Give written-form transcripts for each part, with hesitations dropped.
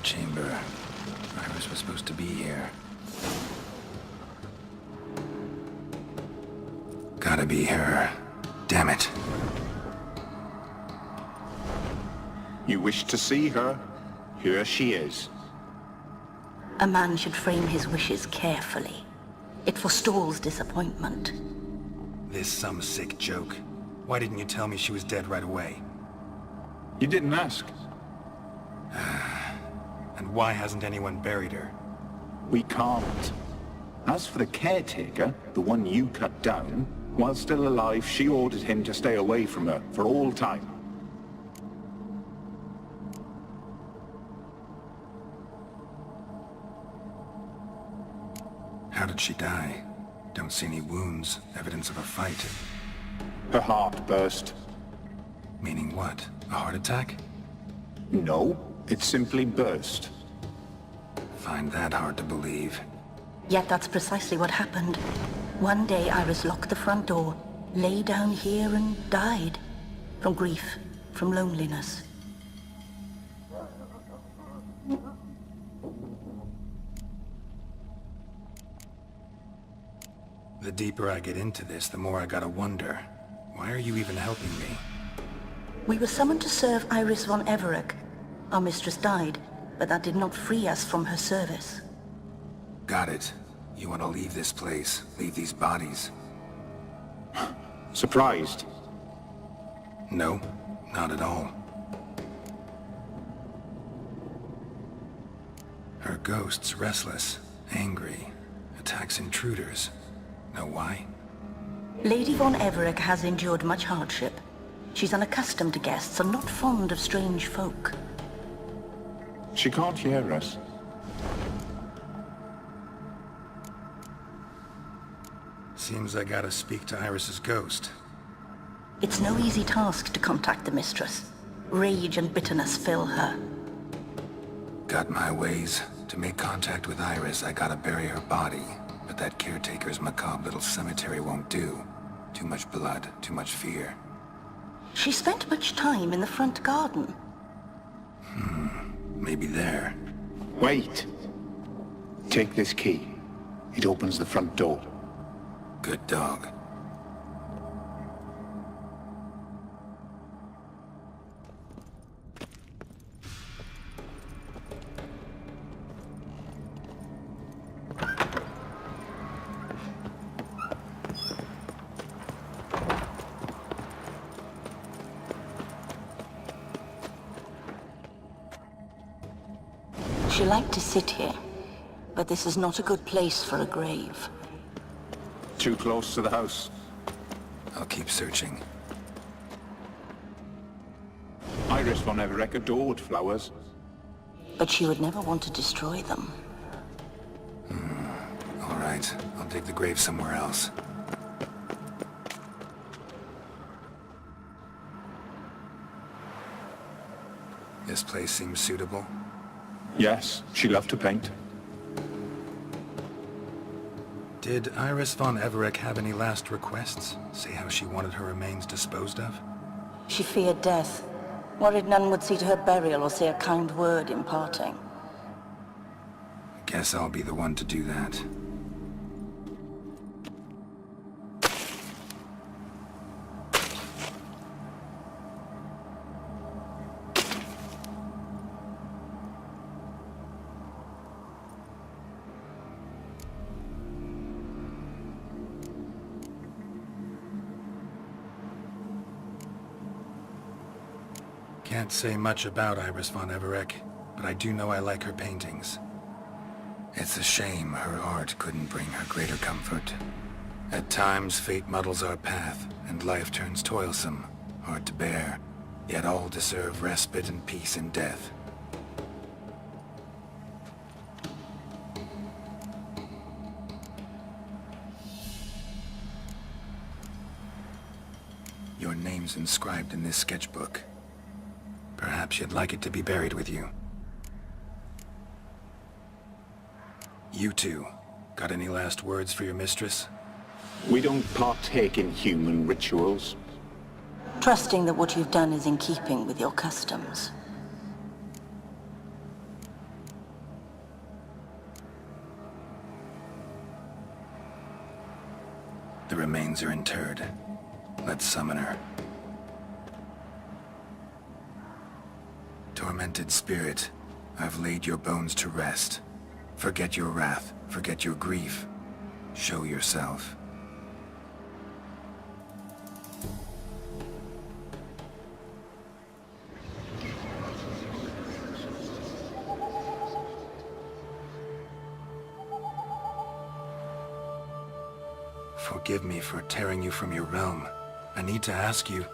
chamber. Iris was supposed to be here. Gotta be her. Damn it. You wish to see her? Here she is. A man should frame his wishes carefully. It forestalls disappointment. This some sick joke. Why didn't you tell me she was dead right away? You didn't ask. And why hasn't anyone buried her? We can't. As for the caretaker, the one you cut down, while still alive, she ordered him to stay away from her for all time. How did she die? Don't see any wounds, evidence of a fight. Her heart burst. Meaning what? A heart attack? No, it simply burst. Find that hard to believe. Yet that's precisely what happened. One day Iris locked the front door, lay down here and died. From grief, from loneliness. The deeper I get into this, the more I gotta wonder. Why are you even helping me? We were summoned to serve Iris von Everec. Our mistress died, but that did not free us from her service. Got it. You want to leave this place, leave these bodies? Surprised? No, not at all. Her ghost's restless, angry, attacks intruders. Know why? Lady von Everec has endured much hardship. She's unaccustomed to guests and not fond of strange folk. She can't hear us. Seems I gotta speak to Iris's ghost. It's no easy task to contact the mistress. Rage and bitterness fill her. Got my ways. To make contact with Iris, I gotta bury her body. But that caretaker's macabre little cemetery won't do. Too much blood, too much fear. She spent much time in the front garden. Maybe there. Wait. Take this key. It opens the front door. Good dog. She liked to sit here, but this is not a good place for a grave. Too close to the house. I'll keep searching. Iris von Everec adored flowers. But she would never want to destroy them. All right, I'll dig the grave somewhere else. This place seems suitable. Yes, she loved to paint. Did Iris von Everec have any last requests? Say how she wanted her remains disposed of? She feared death, worried none would see to her burial or say a kind word in parting. Guess I'll be the one to do that. Can't say much about Iris von Everec, but I do know I like her paintings. It's a shame her art couldn't bring her greater comfort. At times, fate muddles our path, and life turns toilsome, hard to bear, yet all deserve respite and peace in death. Your name's inscribed in this sketchbook. Perhaps you'd like it to be buried with you. You two, got any last words for your mistress? We don't partake in human rituals. Trusting that what you've done is in keeping with your customs. The remains are interred. Let's summon her. Tormented spirit, I've laid your bones to rest. Forget your wrath, forget your grief. Show yourself. Forgive me for tearing you from your realm. I need to ask you...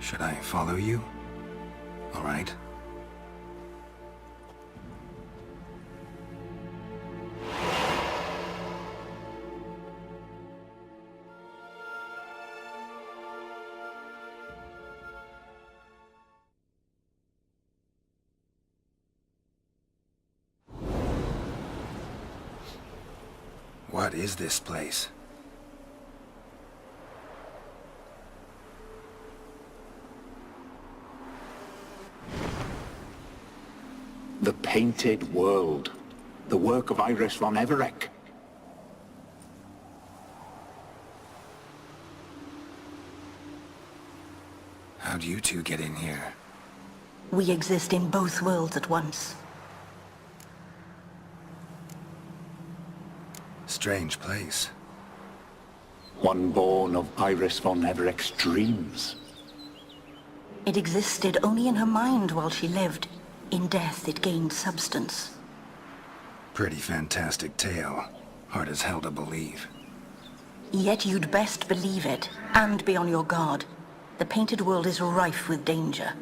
Should I follow you? All right. What is this place? The Painted World. The work of Iris von Everec. How'd you two get in here? We exist in both worlds at once. Strange place. One born of Iris von Everec's dreams. It existed only in her mind while she lived. In death, it gained substance. Pretty fantastic tale. Hard as hell to believe. Yet you'd best believe it, and be on your guard. The Painted World is rife with danger.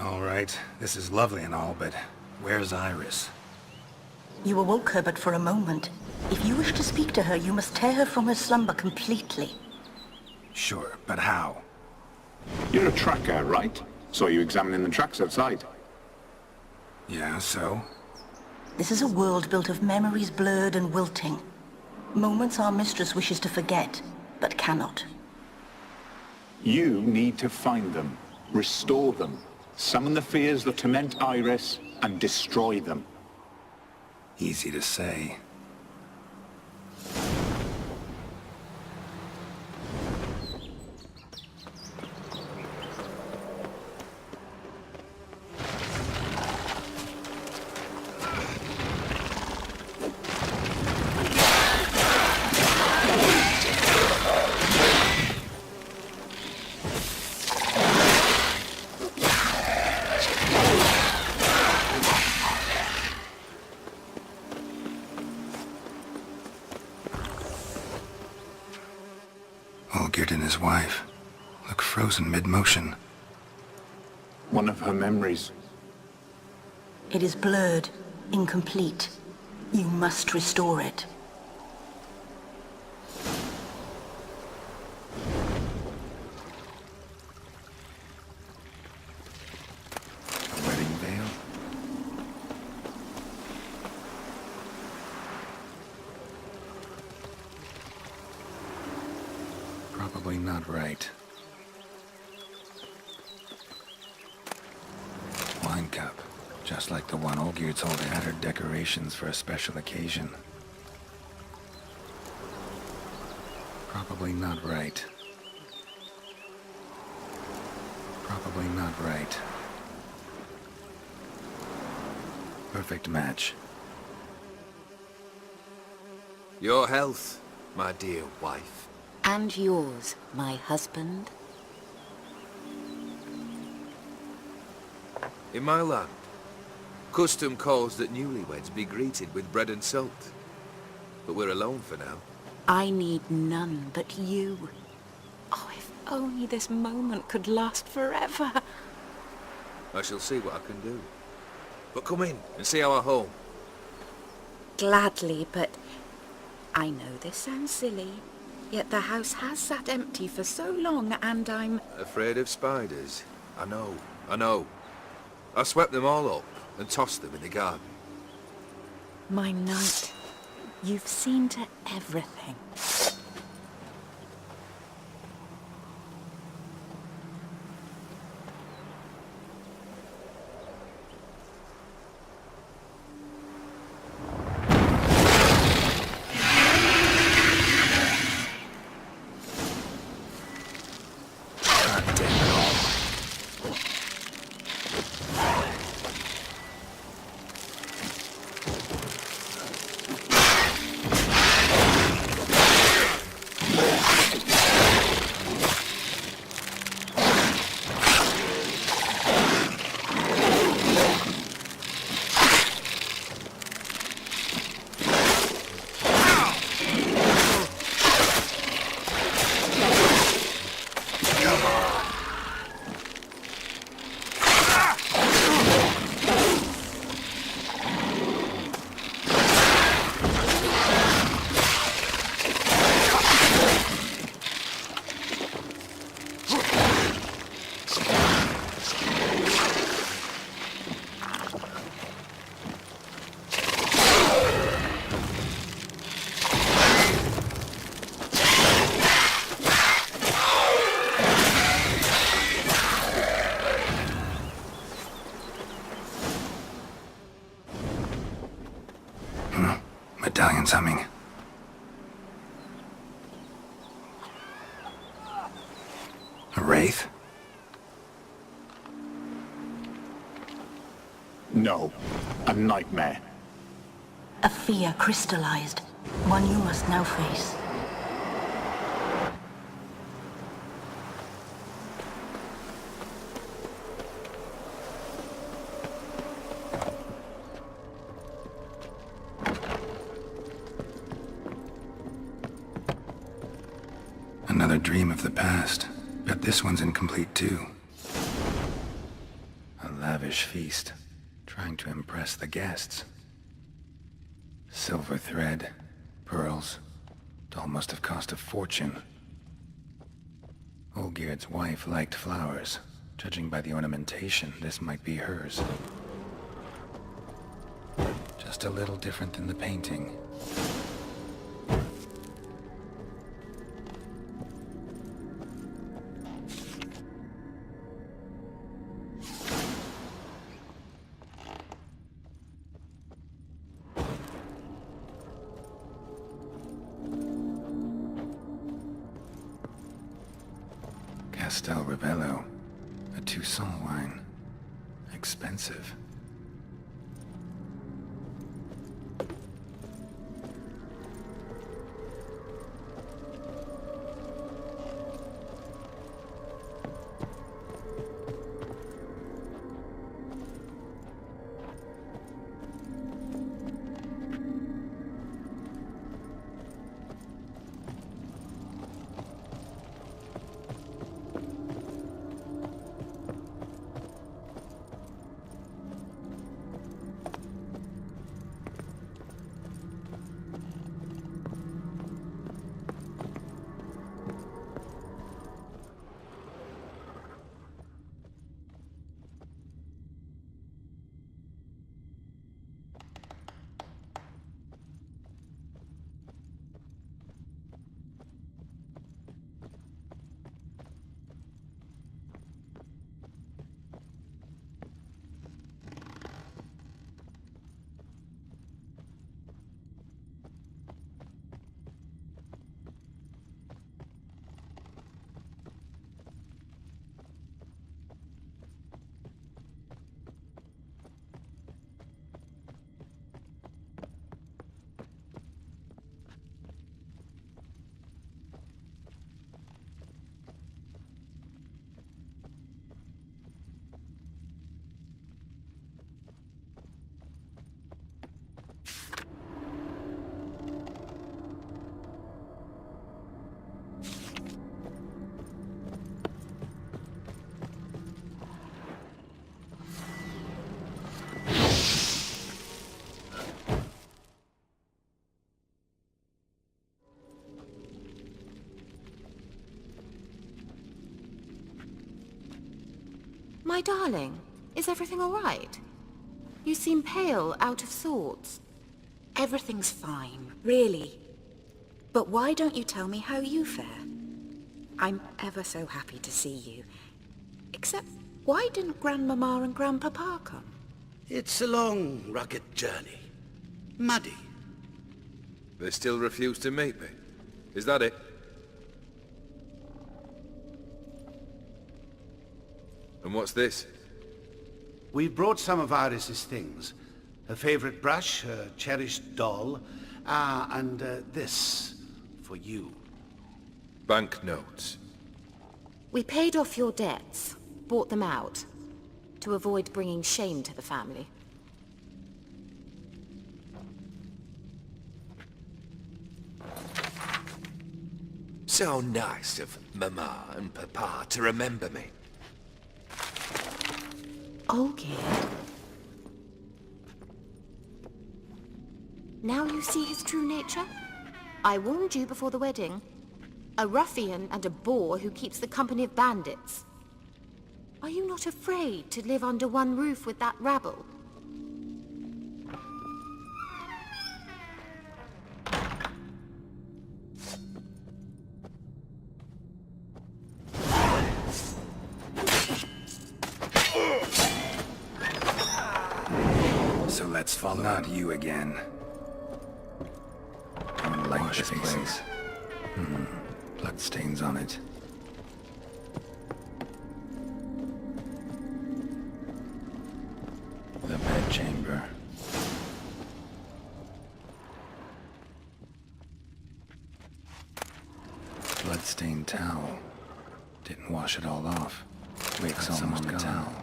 All right, this is lovely and all, but where's Iris? You awoke her but for a moment. If you wish to speak to her, you must tear her from her slumber completely. Sure, but how? You're a tracker, right? Saw you examining the tracks outside. Yeah, so? This is a world built of memories blurred and wilting. Moments our mistress wishes to forget, but cannot. You need to find them, restore them, summon the fears that torment Iris, and destroy them. Easy to say. Olgierd and his wife look frozen mid-motion. One of her memories. It is blurred, incomplete. You must restore it. A wedding veil? Probably not right. Wine cup. Just like the one Olgierd told had her decorations for a special occasion. Probably not right. Probably not right. Perfect match. Your health, my dear wife. And yours, my husband. In my land, custom calls that newlyweds be greeted with bread and salt. but we're alone for now. I need none but you. Oh, if only this moment could last forever. I shall see what I can do. But come in and see our home. Gladly, but I know this sounds silly, yet the house has sat empty for so long and I'm... Afraid of spiders? I know. I swept them all up and tossed them in the garden. My knight, you've seen to everything. Medallion's humming. A wraith? No, a nightmare. A fear crystallized, one you must now face. Another dream of the past. Bet this one's incomplete too. A lavish feast, trying to impress the guests. Silver thread, pearls. It all must have cost a fortune. Olgierd's wife liked flowers. Judging by the ornamentation, this might be hers. Just a little different than the painting. Castel Ravello, a Toussaint wine. Expensive. My darling, is everything all right? You seem pale, out of sorts. Everything's fine, really. But why don't you tell me how you fare? I'm ever so happy to see you. Except, why didn't Grandmama and Grandpapa come? It's a long, rugged journey. Muddy. They still refuse to meet me. Is that it? And what's this? We brought some of Iris's things. Her favorite brush, her cherished doll, and this for you. Banknotes. We paid off your debts, bought them out, to avoid bringing shame to the family. So nice of Mama and Papa to remember me. Olgierd. Now you see his true nature? I warned you before the wedding. A ruffian and a boor who keeps the company of bandits. Are you not afraid to live under one roof with that rabble? So let's follow. Not you again. Don't like this place. Bloodstains on it. The bedchamber. Bloodstained towel. Didn't wash it all off. Wicks almost on the towel.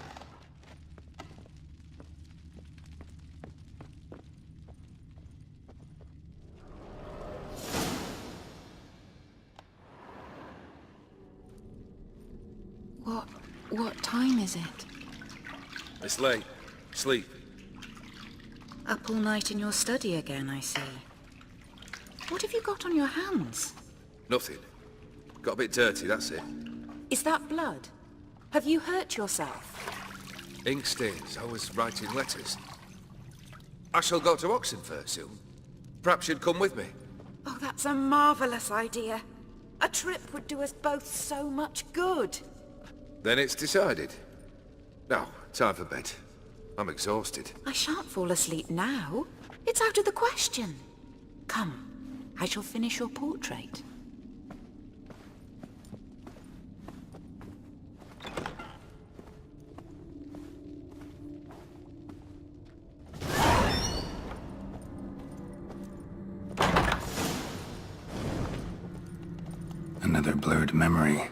What time is it? It's late. Sleep. Up all night in your study again, I see. What have you got on your hands? Nothing. Got a bit dirty, that's it. Is that blood? Have you hurt yourself? Ink stains. I was writing letters. I shall go to Oxenfurt soon. Perhaps you'd come with me. Oh, that's a marvelous idea. A trip would do us both so much good. Then it's decided. Now, time for bed. I'm exhausted. I shan't fall asleep now. It's out of the question. Come, I shall finish your portrait. Another blurred memory.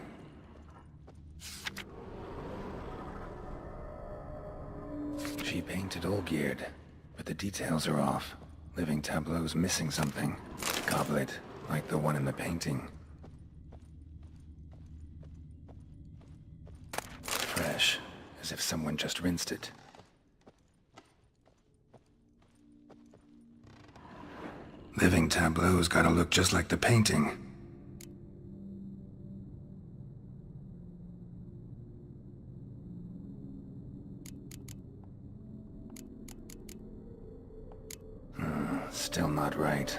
She painted Olgierd, but the details are off. Living tableau's missing something. Goblet, like the one in the painting. Fresh, as if someone just rinsed it. Living tableau's gotta look just like the painting. Still not right.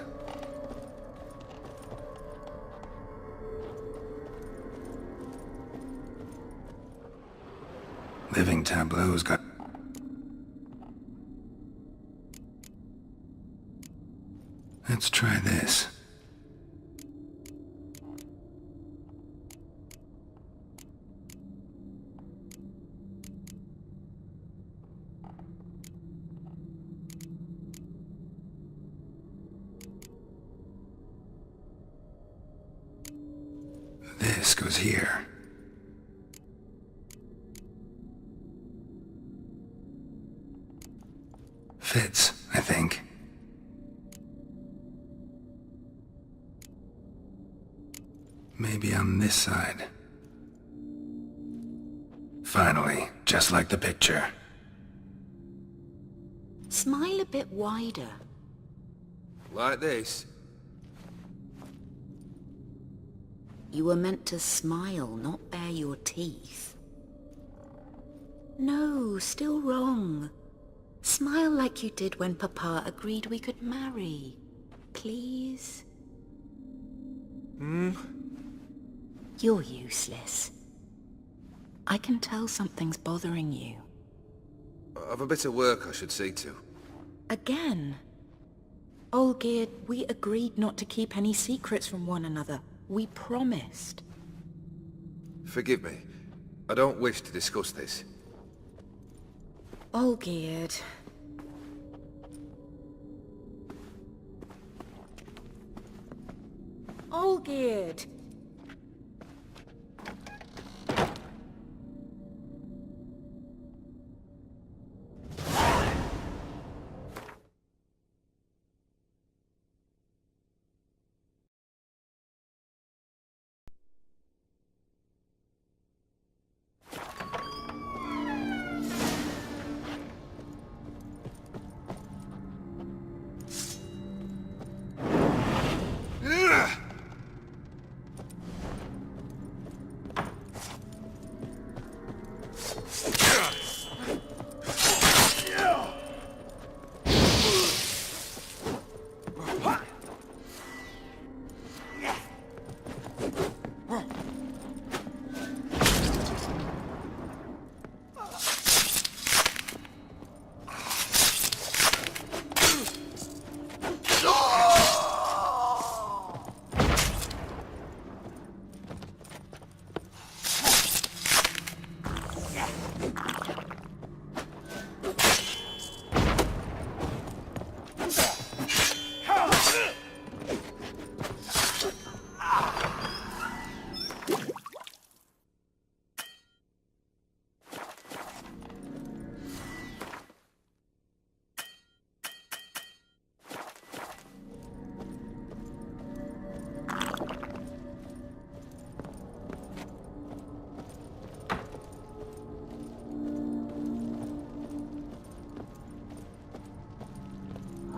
Living tableau's got... Let's try this. This goes here. Fits, I think. Maybe on this side. Finally, just like the picture. Smile a bit wider. Like this? You were meant to smile, not bare your teeth. No, still wrong. Smile like you did when Papa agreed we could marry. Please? You're useless. I can tell something's bothering you. I've a bit of work I should see to. Again. Olgierd, we agreed not to keep any secrets from one another. We promised. Forgive me. I don't wish to discuss this. Olgierd. Olgierd!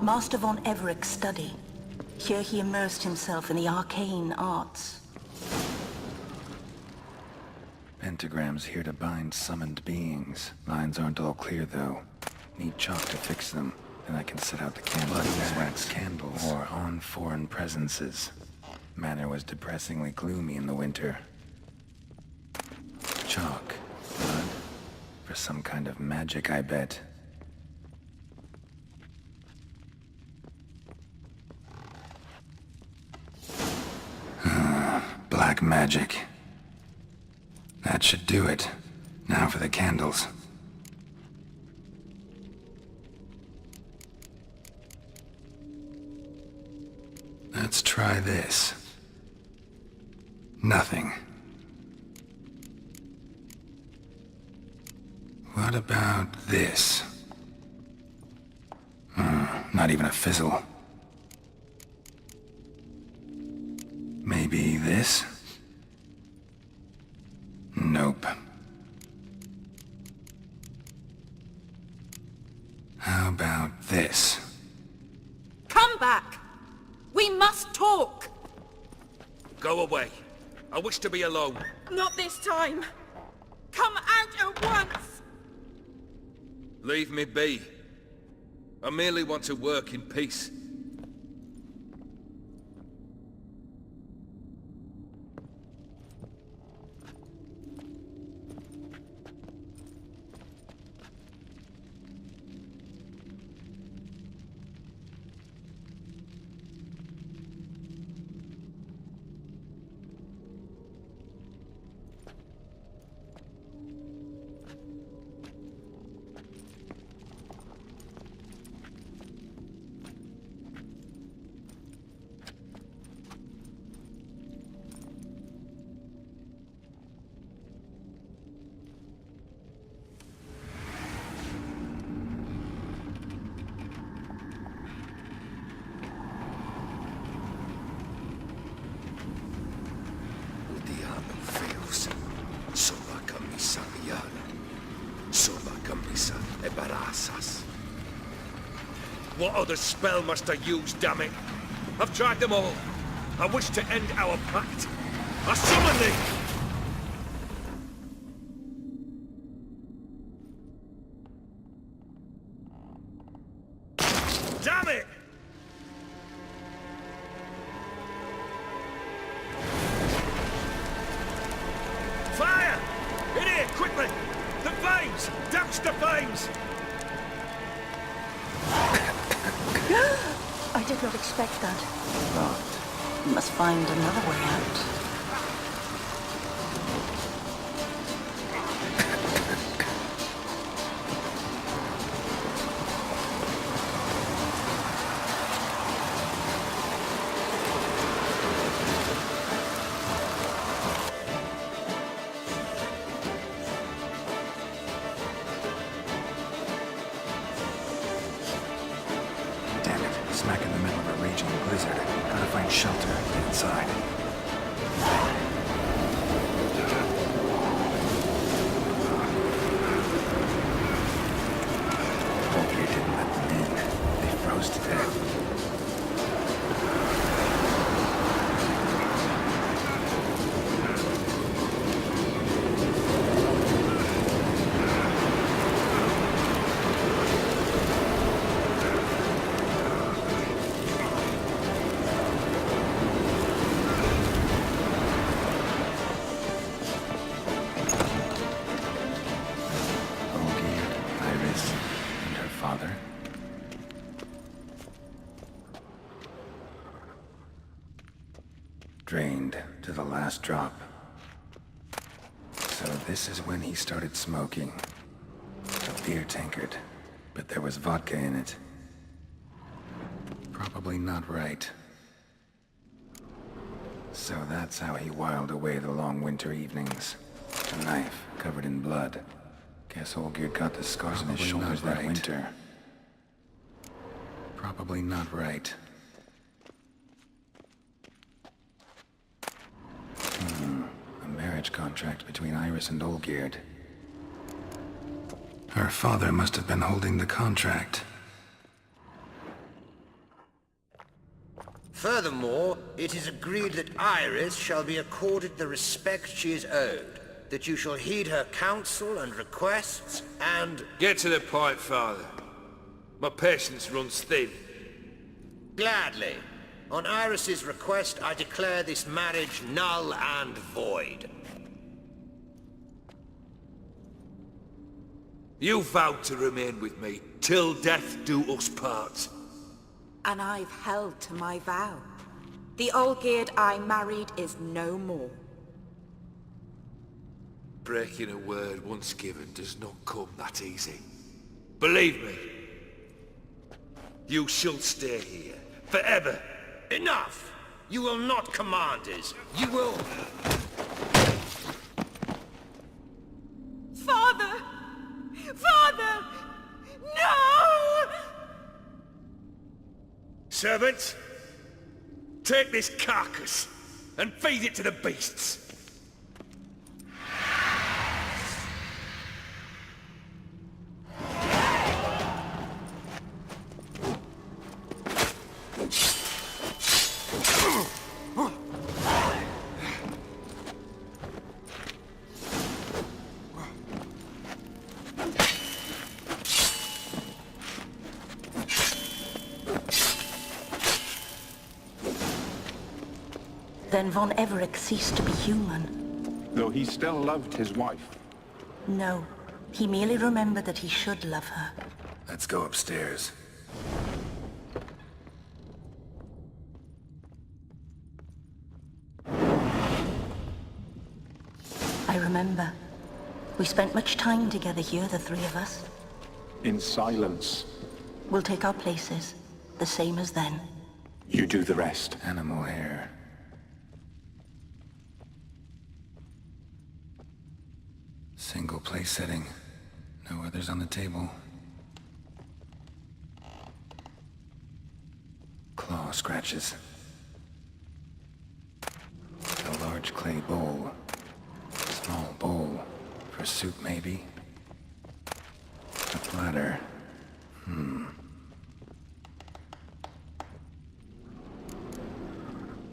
Master von Evereck's study. Here he immersed himself in the arcane arts. Pentagrams here to bind summoned beings. Lines aren't all clear, though. Need chalk to fix them. Then I can set out the candles, wax candles, or on foreign presences. Manor was depressingly gloomy in the winter. Chalk. Blood? For some kind of magic, I bet. Black magic. That should do it. Now for the candles. Let's try this. Nothing. What about this? Not even a fizzle. Maybe this? Nope. How about this? Come back! We must talk! Go away. I wish to be alone. Not this time! Come out at once! Leave me be. I merely want to work in peace. What other spell must I use, damn it? I've tried them all. I wish to end our pact. I summon thee! the flames! I did not expect that. But we must find another way out. Damn it, smack in the middle of a raging blizzard. Gotta find shelter and get inside. Hopefully it didn't let them in. They froze to death. Iris and her father. Drained to the last drop. So this is when he started smoking. A beer tankard, but there was vodka in it. Probably not right. So that's how he whiled away the long winter evenings. A knife covered in blood. Guess Olgierd got the scars on his shoulders that winter. Probably not right. A marriage contract between Iris and Olgierd. Her father must have been holding the contract. Furthermore, it is agreed that Iris shall be accorded the respect she is owed, that you shall heed her counsel and requests, and... Get to the point, Father. My patience runs thin. Gladly. On Iris's request, I declare this marriage null and void. You vowed to remain with me till death do us part. And I've held to my vow. The Olgierd I married is no more. Breaking a word once given does not come that easy. Believe me. You shall stay here, forever. Enough! You will not command us. You will... Father! Father! No! Servants, take this carcass and feed it to the beasts. Then Von Everec ceased to be human. Though he still loved his wife. No, he merely remembered that he should love her. Let's go upstairs. I remember. We spent much time together here, the three of us. In silence. We'll take our places, the same as then. You do the rest. Animal hair. Single place setting. No others on the table. Claw scratches. A large clay bowl. Small bowl. For soup, maybe? A platter.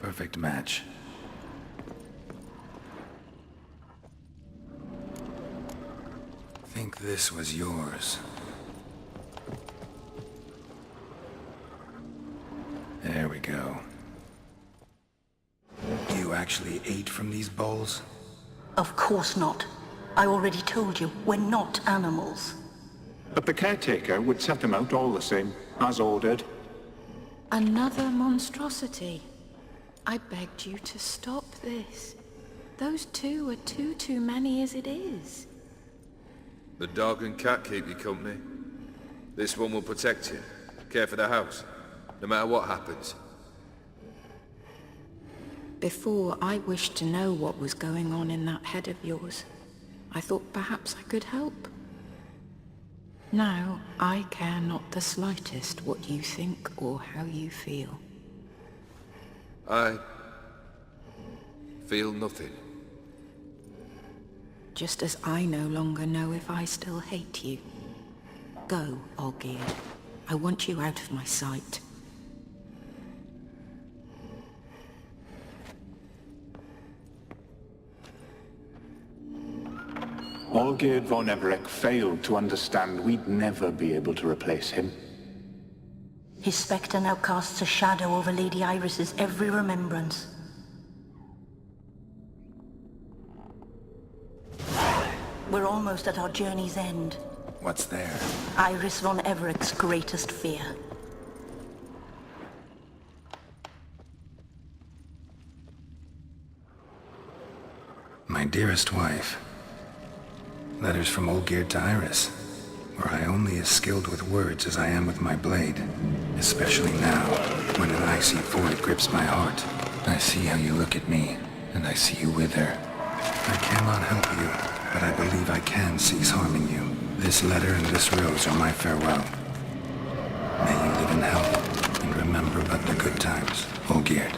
Perfect match. Think this was yours. There we go. You actually ate from these bowls? Of course not. I already told you, we're not animals. But the caretaker would set them out all the same, as ordered. Another monstrosity. I begged you to stop this. Those two are too many as it is. The dog and cat keep you company. This one will protect you, care for the house, no matter what happens. Before, I wished to know what was going on in that head of yours. I thought perhaps I could help. Now, I care not the slightest what you think or how you feel. I feel nothing. Just as I no longer know if I still hate you. Go, Olgierd. I want you out of my sight. Olgierd von Everec failed to understand we'd never be able to replace him. His spectre now casts a shadow over Lady Iris's every remembrance. We're almost at our journey's end. What's there? Iris von Everec's greatest fear. My dearest wife. Letters from Olgierd to Iris. Were I only as skilled with words as I am with my blade. Especially now, when an icy void grips my heart. I see how you look at me, and I see you wither. I cannot help you, but I believe I can cease harming you. This letter and this rose are my farewell. May you live in health, and remember but the good times, Olgierd.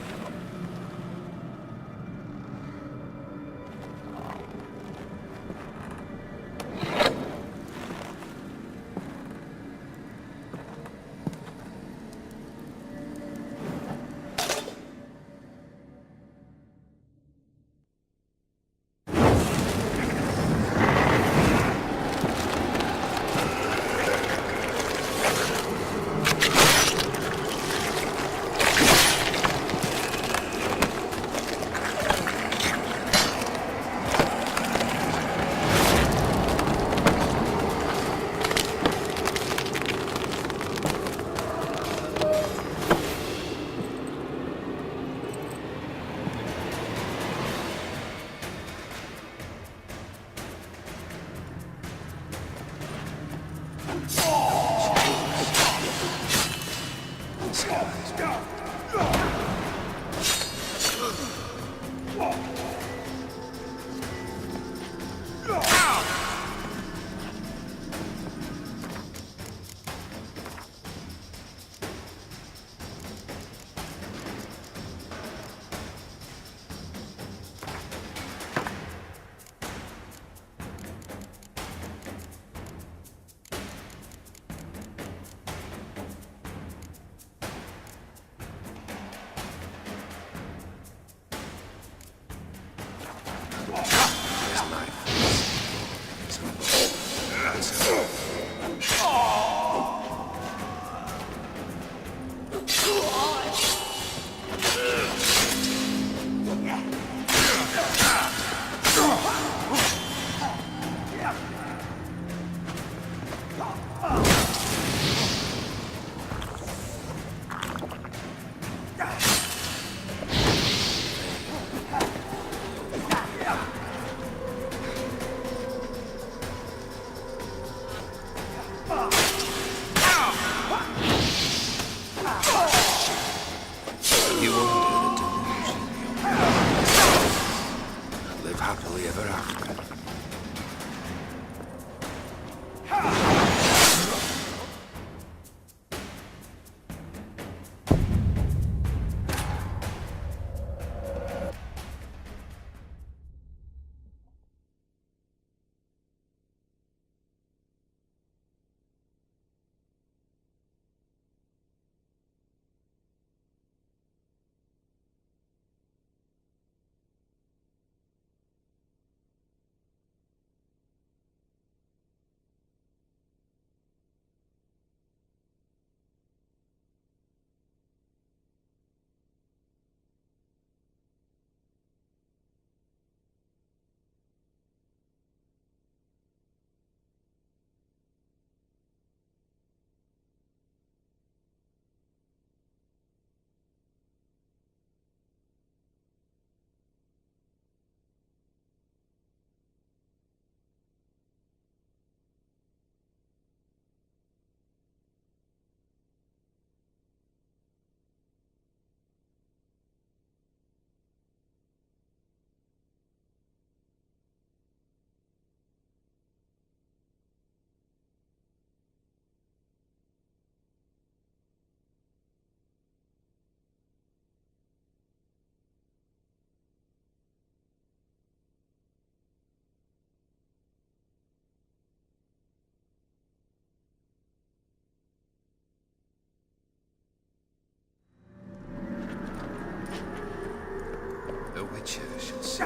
witcher should say.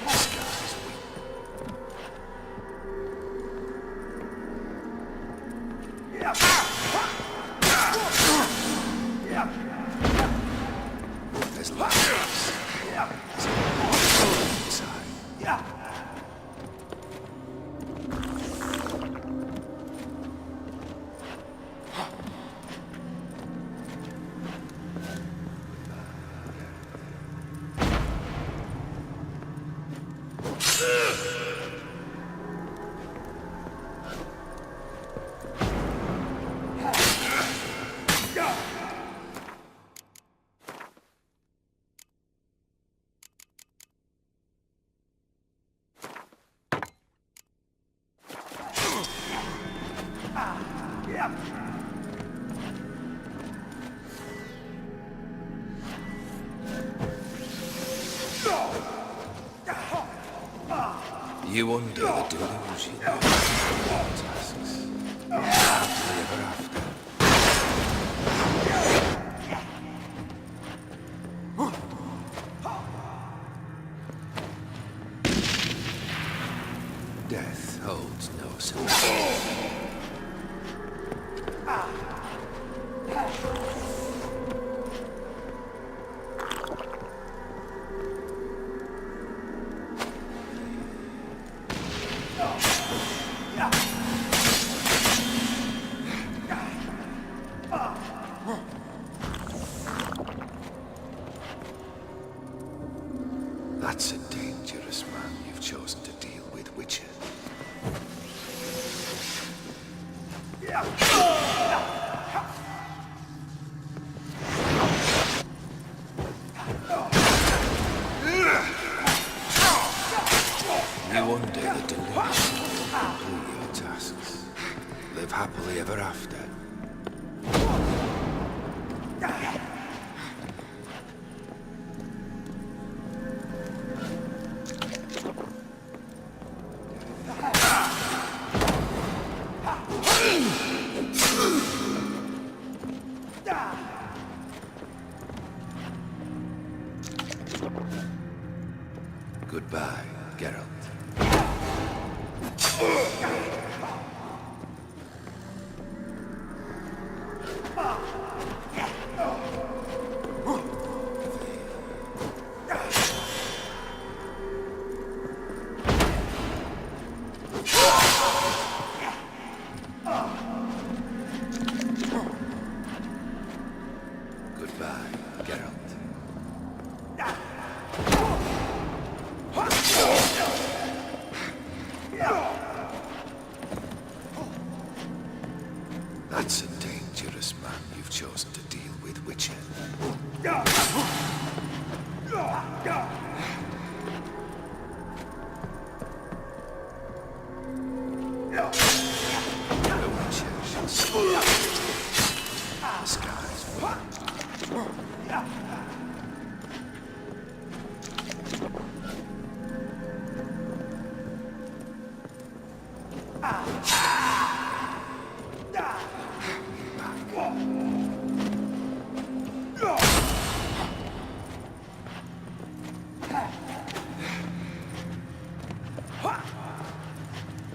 This guy's weak. There's lies. There's a inside. You undo the delusion of your tasks. Happily ever after. Death holds no solution. That's a dangerous man you've chosen to deal with, Witcher. You undo the delusion to complete your tasks. Live happily ever after. Goodbye, Geralt. Goodbye, Geralt. That's a dangerous man you've chosen to deal with, Witcher. The Witcher shall see the skies will.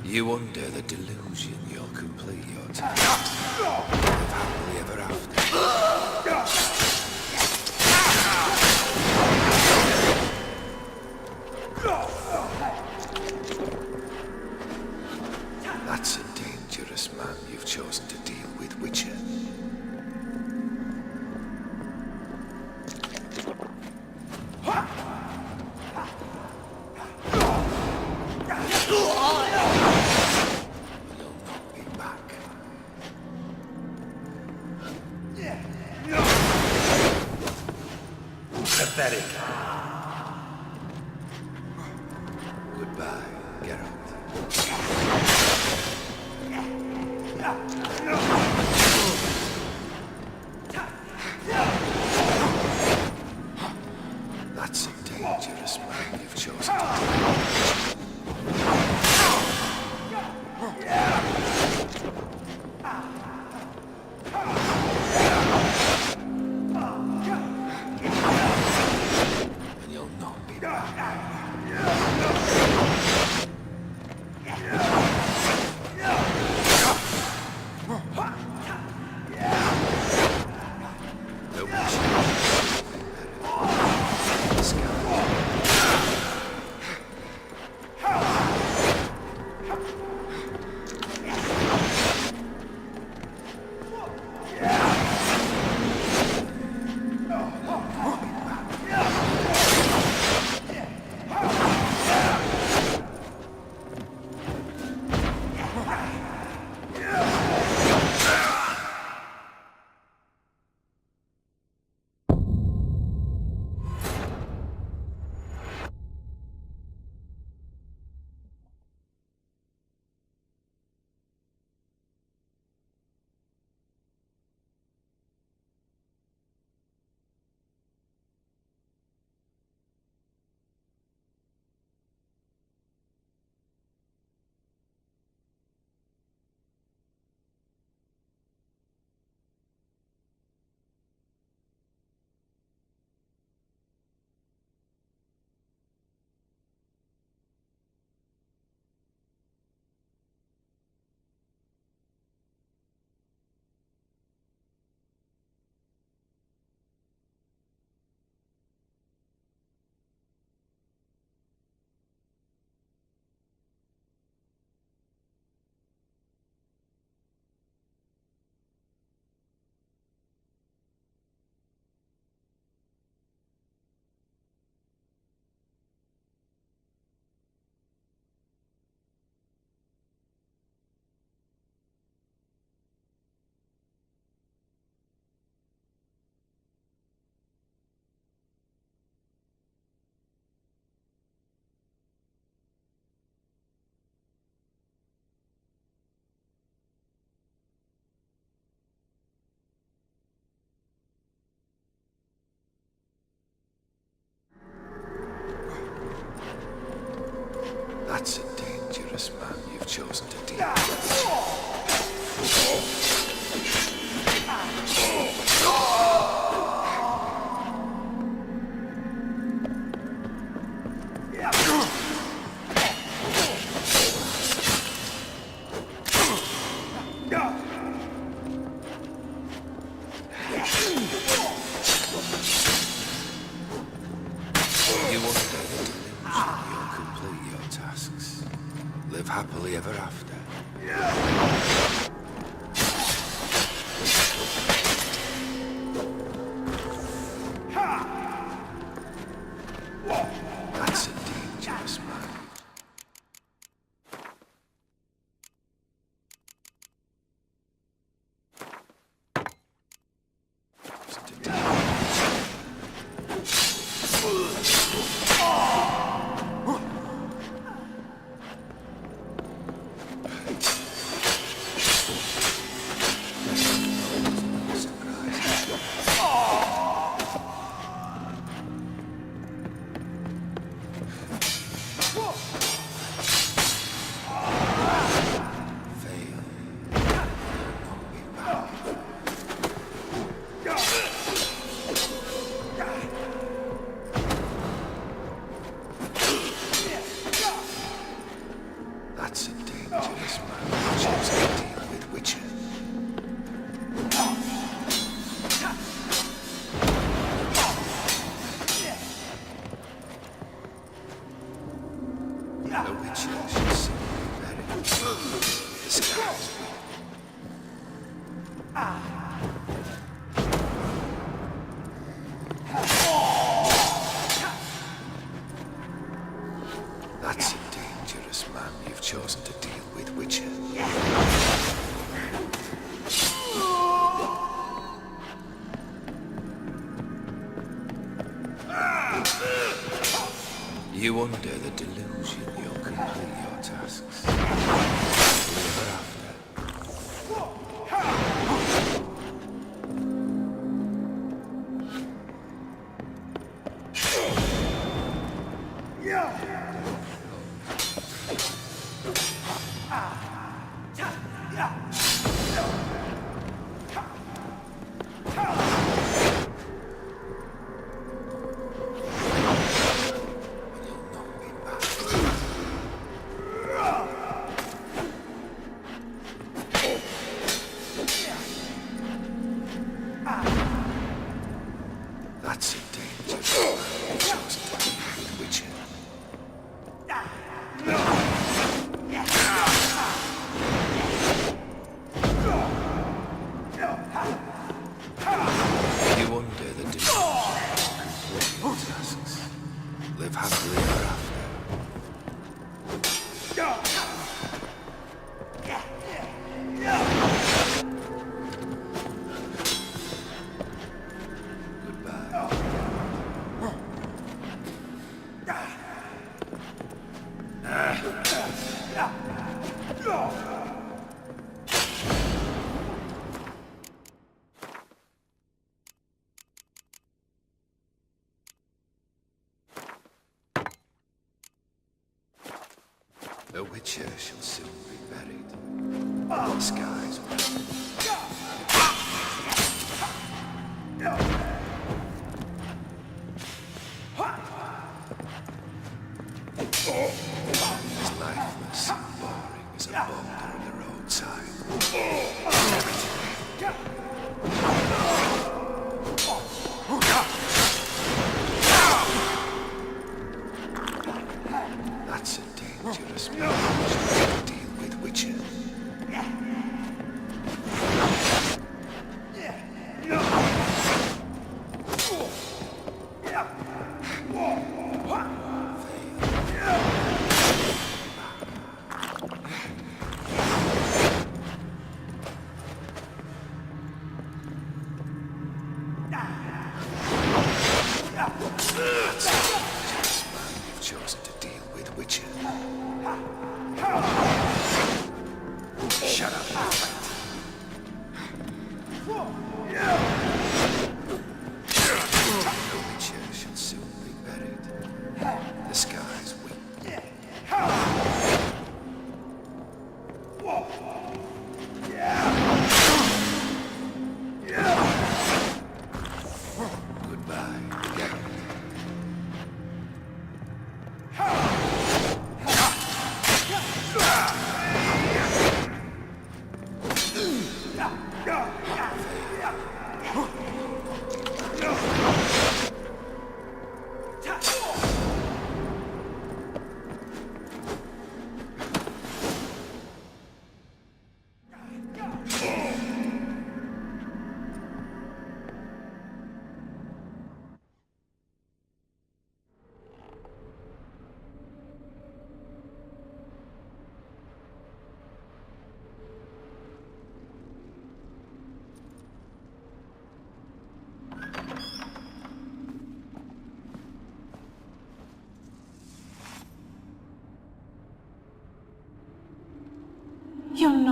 You undo the delusion you'll complete your task. Live happily ever after. That's a dangerous man you've chosen to deal with, Witcher. Pathetic. Goodbye, Geralt. That's a dangerous man you've chosen to deal with. That's a dangerous man you've chosen to deal with. You wonder the delusion you'll complete your tasks. Live happily ever after. That's a dangerous man. That's a dangerous man who chooses to deal with witches. The witches should simply bury the skies. That's a dangerous man you've chosen to deal with, Witcher. You under the delusion you'll complete your tasks. Ever after. That's a dangerous man who chose to deal with witches. You under the delusion complete your tasks. Live happily ever after. The Witcher shall soon be buried. The skies will as lifeless and boring as a boulder on the roadside. That's a dangerous man to deal with witches. That's a dangerous man you've chosen to deal with witches. Shut up and fight. The witcher shall soon be buried. The skies weep.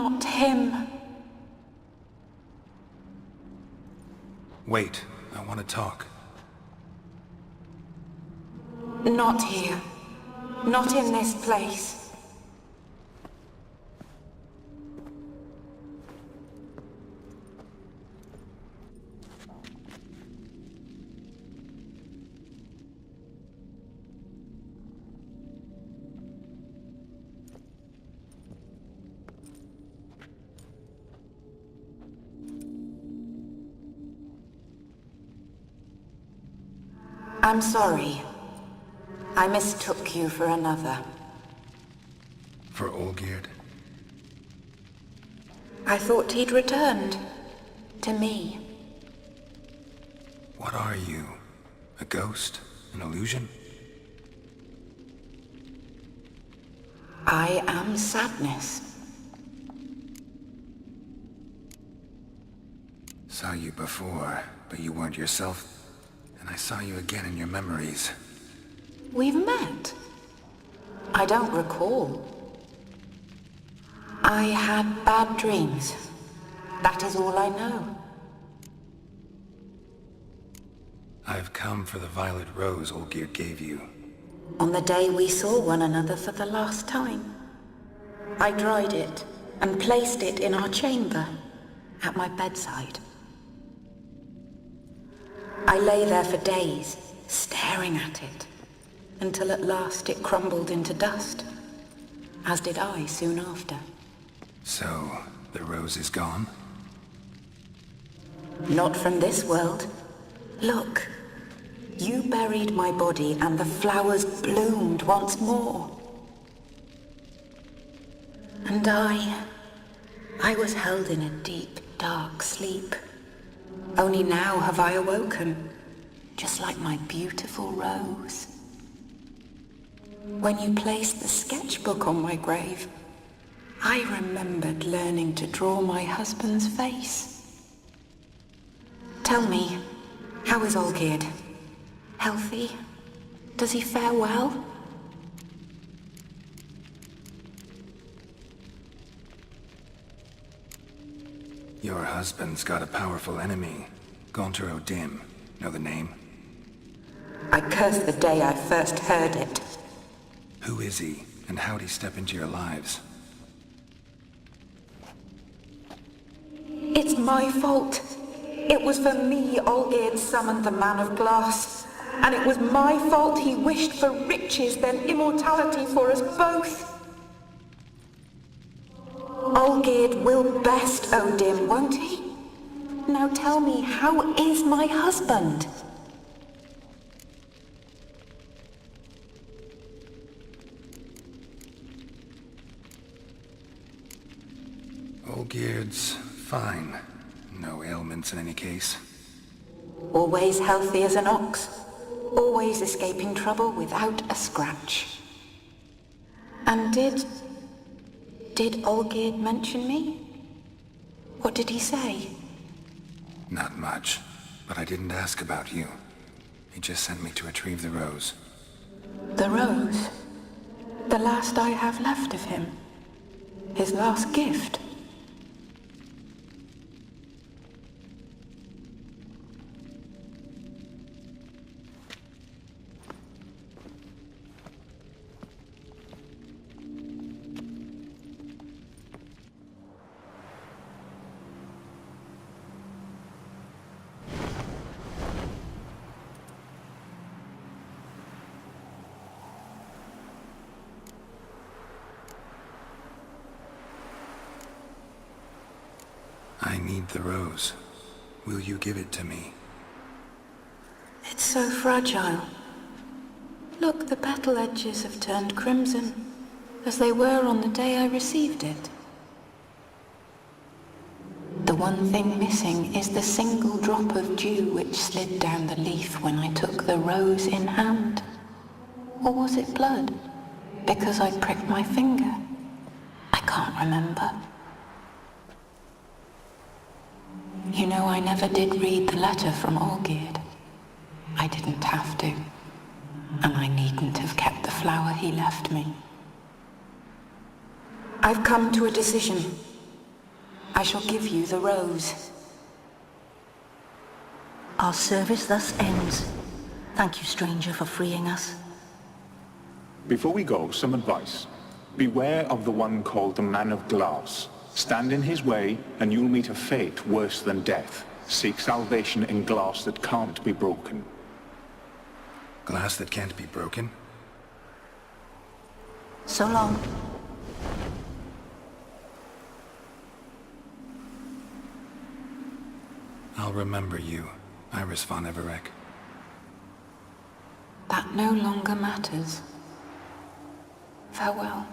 not him. Wait, I want to talk. Not here. Not in this place. I'm sorry. I mistook you for another. For Olgierd? I thought he'd returned. To me. What are you? A ghost? An illusion? I am sadness. Saw you before, but you weren't yourself. And I saw you again in your memories. We've met. I don't recall. I had bad dreams. That is all I know. I've come for the violet rose Olgierd gave you. On the day we saw one another for the last time, I dried it and placed it in our chamber, at my bedside. I lay there for days, staring at it, until at last it crumbled into dust, as did I soon after. So, the rose is gone? Not from this world. Look, you buried my body and the flowers bloomed once more. And I was held in a deep, dark sleep. Only now have I awoken, just like my beautiful rose. When you placed the sketchbook on my grave, I remembered learning to draw my husband's face. Tell me, how is Olgierd? Healthy? Does he fare well? Your husband's got a powerful enemy. Gaunter O'Dim. Know the name? I curse the day I first heard it. Who is he, and how'd he step into your lives? It's my fault. It was for me Olgierd summoned the Man of Glass. And it was my fault he wished for riches then immortality for us both. Olgierd will best O'Dim, won't he? Now tell me, how is my husband? Olgierd's fine. No ailments in any case. Always healthy as an ox. Always escaping trouble without a scratch. And did Olgierd mention me? What did he say? Not much, but I didn't ask about you. He just sent me to retrieve the rose. The rose? The last I have left of him? His last gift? I need the rose. Will you give it to me? It's so fragile. Look, the petal edges have turned crimson, as they were on the day I received it. The one thing missing is the single drop of dew which slid down the leaf when I took the rose in hand. Or was it blood? Because I pricked my finger? I can't remember. You know, I never did read the letter from Olgierd. I didn't have to. And I needn't have kept the flower he left me. I've come to a decision. I shall give you the rose. Our service thus ends. Thank you, stranger, for freeing us. Before we go, some advice. Beware of the one called the Man of Glass. Stand in his way, and you'll meet a fate worse than death. Seek salvation in glass that can't be broken. Glass that can't be broken? So long. I'll remember you, Iris von Everec. That no longer matters. Farewell.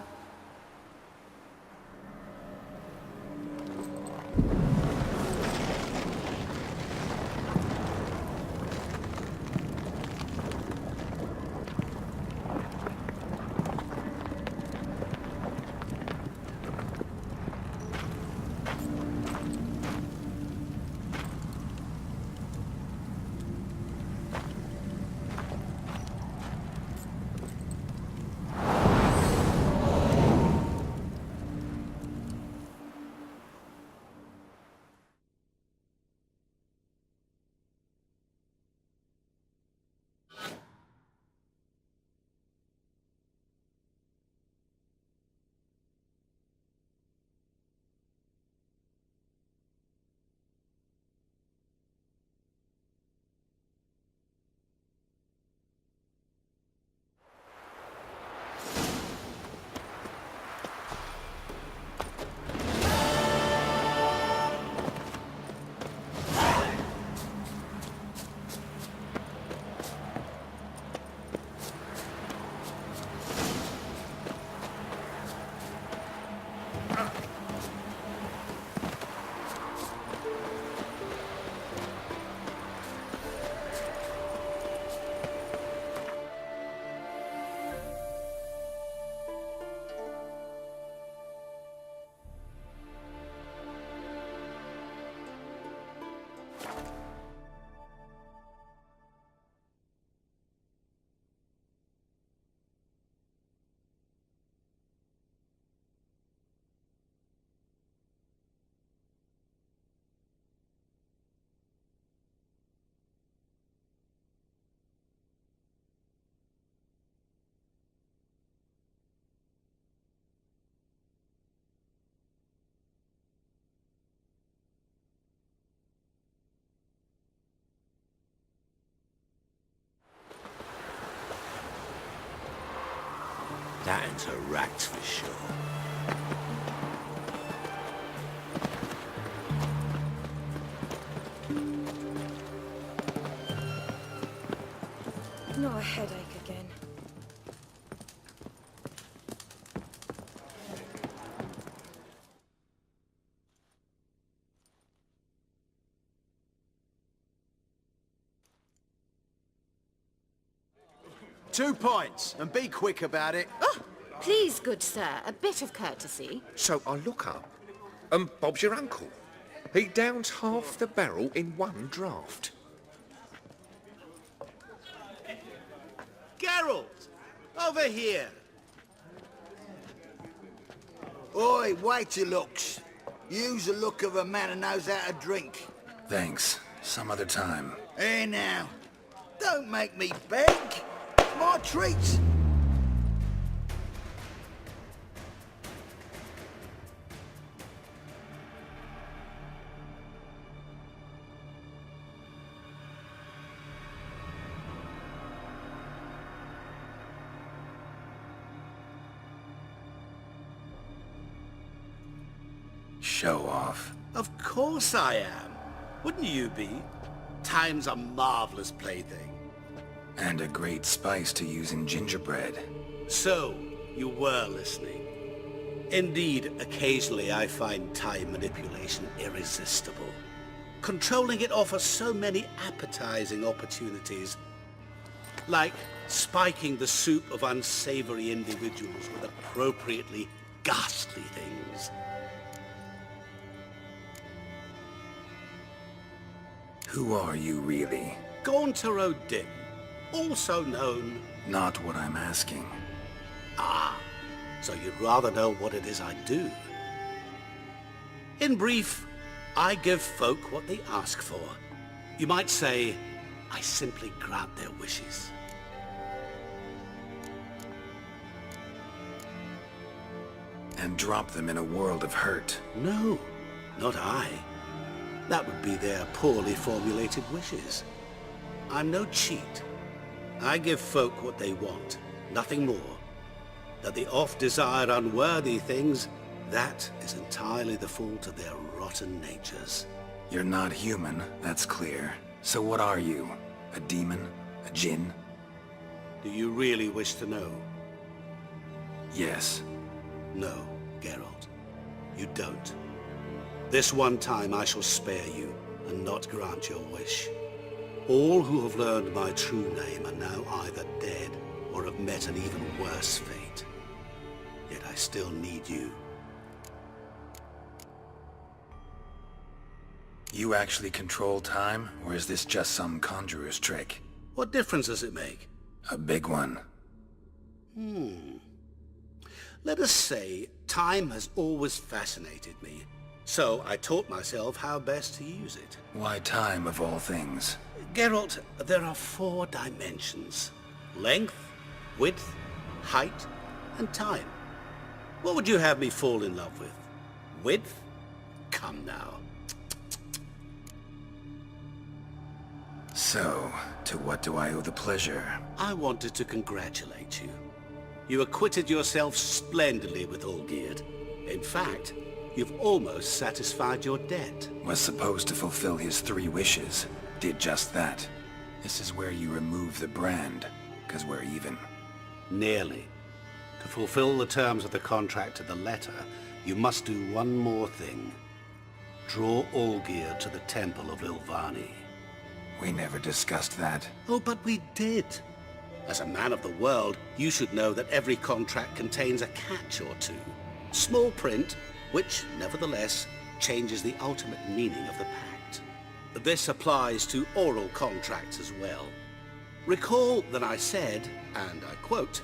That ain't a rat for sure. Not a headache again. Two points, and be quick about it. Oh, please, good sir, a bit of courtesy. So I look up, and Bob's your uncle. He downs half the barrel in one draught. Geralt, over here. Oi, wait your looks. Use the look of a man who knows how to drink. Thanks. Some other time. Here now. Don't make me beg. It's my treat. Show off. Of course I am. Wouldn't you be? Time's a marvelous plaything. And a great spice to use in gingerbread. So, you were listening. Indeed, occasionally I find time manipulation irresistible. Controlling it offers so many appetizing opportunities. Like spiking the soup of unsavory individuals with appropriately ghastly things. Who are you, really? Gauntero Dim, also known... Not what I'm asking. Ah, so you'd rather know what it is I do? In brief, I give folk what they ask for. You might say, I simply grant their wishes. And drop them in a world of hurt. No, not I. That would be their poorly formulated wishes. I'm no cheat. I give folk what they want, nothing more. That they oft desire unworthy things, that is entirely the fault of their rotten natures. You're not human, that's clear. So what are you? A demon? A djinn? Do you really wish to know? Yes. No, Geralt. You don't. This one time I shall spare you, and not grant your wish. All who have learned my true name are now either dead, or have met an even worse fate. Yet I still need you. You actually control time, or is this just some conjurer's trick? What difference does it make? A big one. Let us say, time has always fascinated me. So I taught myself how best to use it. Why time, of all things? Geralt, there are 4 dimensions. Length, width, height, and time. What would you have me fall in love with? Width? Come now. So, to what do I owe the pleasure? I wanted to congratulate you. You acquitted yourself splendidly with Olgierd. In fact, you've almost satisfied your debt. Was supposed to fulfill his 3 wishes. Did just that. This is where you remove the brand, 'cause we're even. Nearly. To fulfill the terms of the contract to the letter, you must do one more thing. Draw Olgierd to the Temple of Lilvani. We never discussed that. Oh, but we did. As a man of the world, you should know that every contract contains a catch or two. Small print, which, nevertheless, changes the ultimate meaning of the pact. This applies to oral contracts as well. Recall that I said, and I quote,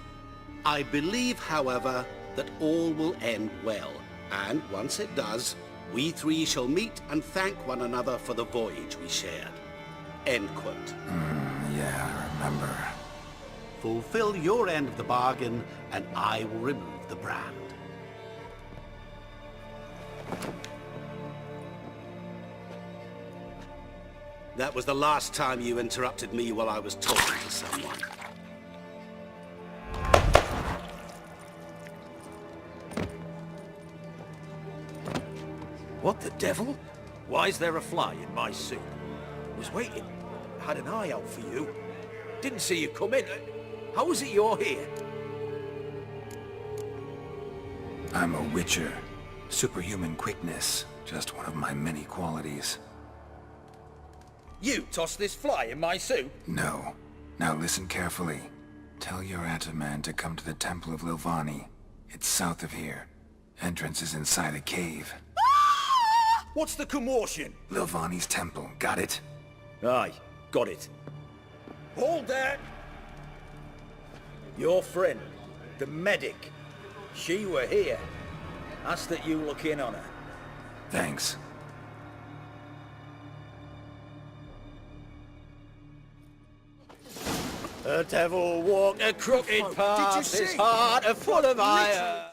"I believe, however, that all will end well, and once it does, we 3 shall meet and thank one another for the voyage we shared." End quote. Yeah, I remember. Fulfill your end of the bargain, and I will remove the brand. That was the last time you interrupted me while I was talking to someone. What the devil? Why is there a fly in my soup? Was waiting. Had an eye out for you. Didn't see you come in. How is it you're here? I'm a witcher. Superhuman quickness. Just one of my many qualities. You tossed this fly in my soup? No. Now listen carefully. Tell your Ataman to come to the Temple of Lilvani. It's south of here. Entrance is inside a cave. What's the commotion? Lilvani's temple. Got it? Aye, got it. Hold that! Your friend, the medic, she were here. Ask that you look in on her. Thanks. The devil walked a crooked path, his heart full of iron.